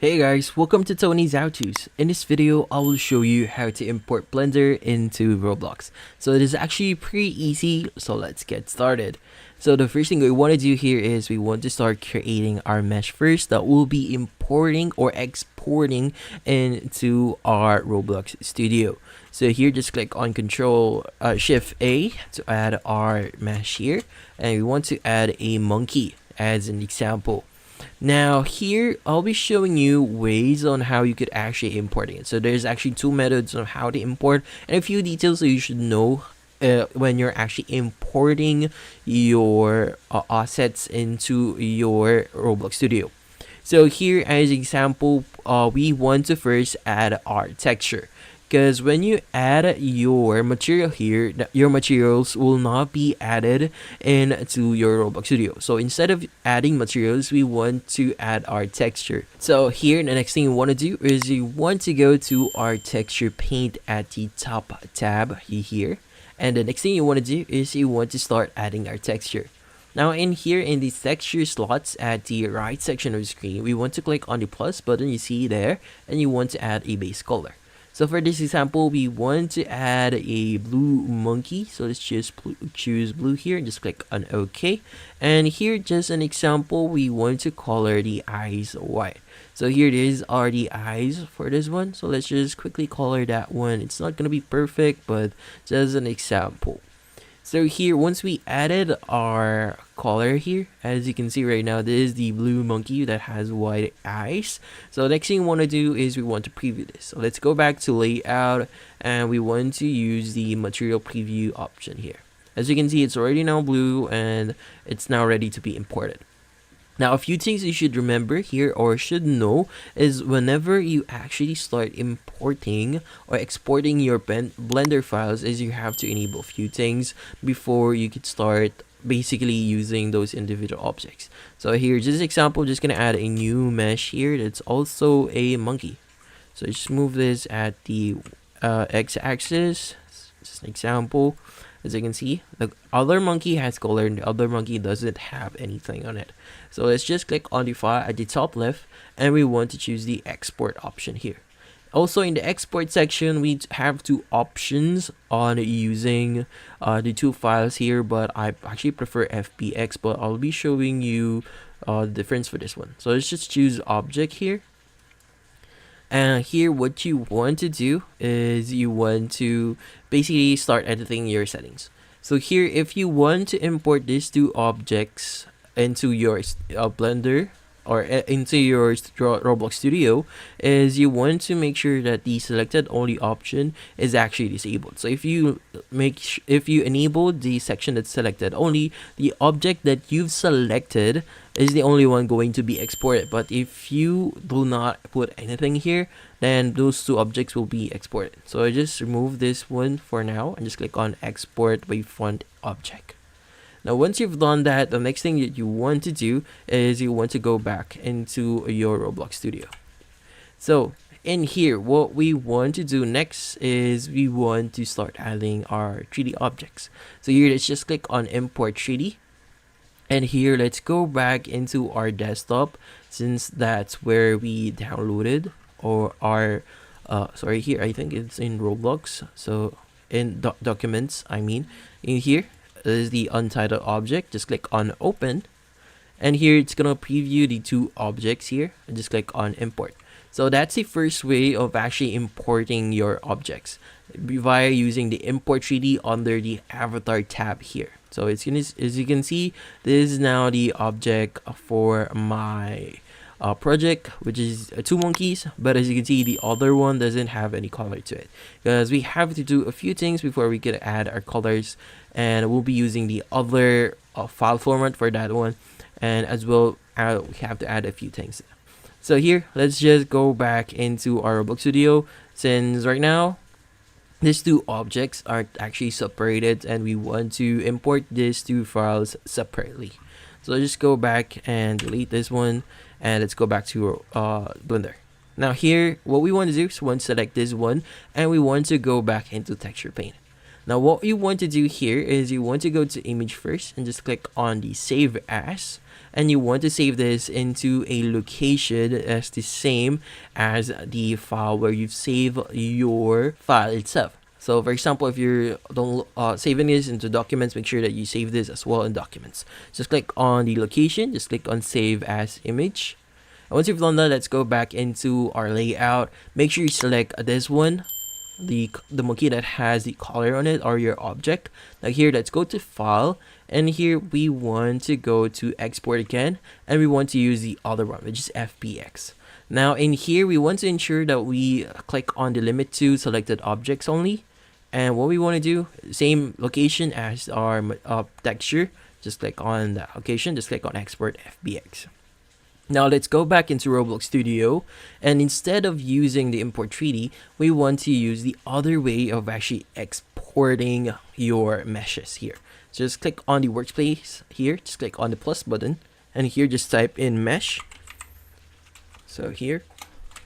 Hey guys, welcome to Tony's How-Tos. In this video, I will show you how to import Blender into Roblox. So it is actually pretty easy, so let's get started. So the first thing we want to do here is we want to start creating our mesh first that will be importing or exporting into our Roblox studio. So here, just click on Control Shift A to add our mesh here, and we want to add a monkey as an example. Now here I'll be showing you ways on how you could actually import it. So there's actually two methods on how to import and a few details that you should know when you're actually importing your assets into your Roblox studio. So here as example, we want to first add our texture. Because when you add your material here, your materials will not be added into your Roblox Studio. So instead of adding materials, we want to add our texture. So here, the next thing you want to do is you want to go to our texture paint at the top tab here. And the next thing you want to do is you want to start adding our texture. Now in here in the texture slots at the right section of the screen, we want to click on the plus button you see there, and you want to add a base color. So for this example, we want to add a blue monkey. So let's just choose blue here and just click on OK. And here, just an example, we want to color the eyes white. So here these are the eyes for this one. So let's just quickly color that one. It's not going to be perfect, but just an example. So here, once we added our color here, as you can see right now, this is the blue monkey that has white eyes. So next thing we want to do is we want to preview this. So let's go back to layout and we want to use the material preview option here. As you can see, it's already now blue and it's now ready to be imported. Now, a few things you should remember here or should know is whenever you actually start importing or exporting your Blender files is you have to enable a few things before you could start basically using those individual objects. So here, just example, just gonna add a new mesh here that's also a monkey. So just move this at the x-axis, just an example. As you can see, the other monkey has color and the other monkey doesn't have anything on it. So let's just click on the file at the top left and we want to choose the export option here. Also in the export section, we have two options on using the two files here, but I actually prefer FBX, but I'll be showing you the difference for this one. So let's just choose object here. And here what you want to do is you want to basically start editing your settings. So here, if you want to import these two objects into your Blender or into your Roblox Studio, is you want to make sure that the selected only option is actually disabled. So if you enable the section that's selected only, the object that you've selected is the only one going to be exported. But if you do not put anything here, then those two objects will be exported. So I just remove this one for now and just click on export wavefront object. Now, once you've done that, the next thing that you want to do is you want to go back into your Roblox Studio. So in here, what we want to do next is we want to start adding our 3D objects. So here, let's just click on import 3D. And here, let's go back into our desktop since that's where we downloaded or our, sorry, here, I think it's in Roblox. So in documents, I mean, in here, is the untitled object. Just click on open and here it's gonna preview the two objects here and just click on import. So that's the first way of actually importing your objects via using the import 3D under the avatar tab here. So it's gonna, as you can see, this is now the object for my project, which is two monkeys, but as you can see, the other one doesn't have any color to it because we have to do a few things before we can add our colors, and we'll be using the other file format for that one, and as well we have to add a few things. So here, let's just go back into our Roblox Studio since right now these two objects are actually separated and we want to import these two files separately. So just go back and delete this one and let's go back to Blender. Now here, what we want to do is we want to select this one and we want to go back into texture paint. Now what you want to do here is you want to go to image first and just click on the save as, and you want to save this into a location as the same as the file where you save your file itself. So for example, if you're saving this into documents, make sure that you save this as well in documents. Just click on the location, just click on save as image. And once you've done that, let's go back into our layout. Make sure you select this one, the monkey that has the color on it, or your object. Now here, let's go to file, and here we want to go to export again, and we want to use the other one, which is FBX. Now in here, we want to ensure that we click on the limit to selected objects only. And what we want to do, same location as our texture, just click on that location, just click on export FBX. Now let's go back into Roblox Studio, and instead of using the import 3D, we want to use the other way of actually exporting your meshes here. Just click on the workspace here, just click on the plus button, and here just type in mesh. So here,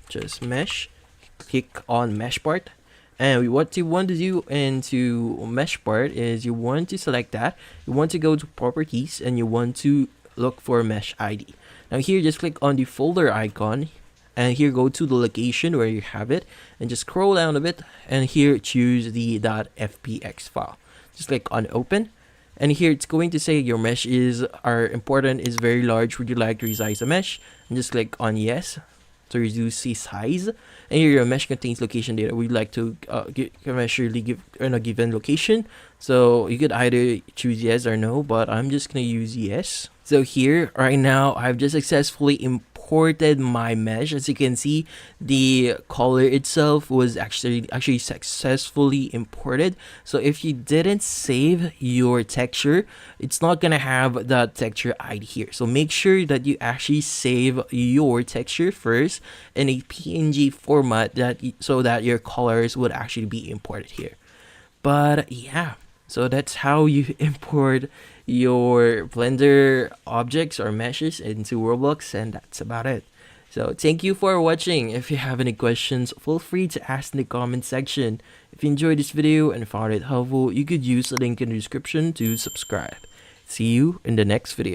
just mesh, click on mesh part. And what you want to do into mesh part is you want to select that, you want to go to properties, and you want to look for mesh ID. Now here, just click on the folder icon, and here go to the location where you have it, and just scroll down a bit, and here choose the .fpx file. Just click on open, and here it's going to say your mesh is important, is very large, would you like to resize the mesh? And just click on yes to reduce the size. And here your mesh contains location data. We'd like to commercially give in a given location, so you could either choose yes or no, but I'm just gonna use yes. So here right now, I've just successfully imported my mesh. As you can see, the color itself was actually successfully imported. So if you didn't save your texture, it's not gonna have the texture ID here. So make sure that you actually save your texture first in a PNG format, so that your colors would actually be imported here. But yeah, so that's how you import your Blender objects or meshes into Roblox, and that's about it. So thank you for watching. If you have any questions, feel free to ask in the comment section. If you enjoyed this video and found it helpful, you could use the link in the description to subscribe. See you in the next video.